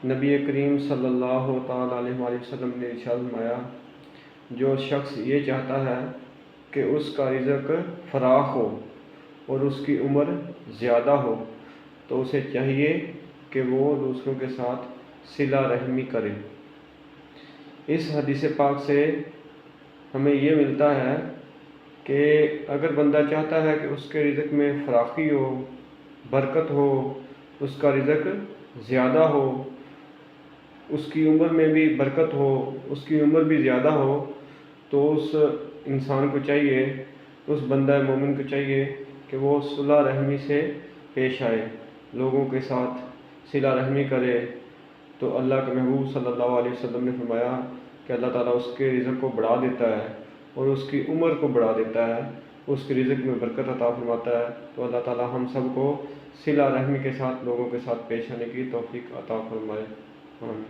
نبی کریم صلی اللہ تعالیٰ علیہ وآلہ وسلم نے ارشاد فرمایا، جو شخص یہ چاہتا ہے کہ اس کا رزق فراخ ہو اور اس کی عمر زیادہ ہو تو اسے چاہیے کہ وہ دوسروں کے ساتھ صلہ رحمی کرے۔ اس حدیث پاک سے ہمیں یہ ملتا ہے کہ اگر بندہ چاہتا ہے کہ اس کے رزق میں فراخی ہو، برکت ہو، اس کا رزق زیادہ ہو، اس کی عمر میں بھی برکت ہو، اس کی عمر بھی زیادہ ہو، تو اس انسان کو چاہیے، اس بندہ مومن کو چاہیے کہ وہ صلہ رحمی سے پیش آئے، لوگوں کے ساتھ صلہ رحمی کرے۔ تو اللہ کے محبوب صلی اللہ علیہ وسلم نے فرمایا کہ اللہ تعالیٰ اس کے رزق کو بڑھا دیتا ہے اور اس کی عمر کو بڑھا دیتا ہے، اس کے رزق میں برکت عطا فرماتا ہے۔ تو اللہ تعالیٰ ہم سب کو صلہ رحمی کے ساتھ لوگوں کے ساتھ پیش آنے کی توفیق عطا فرمائے۔ آمین۔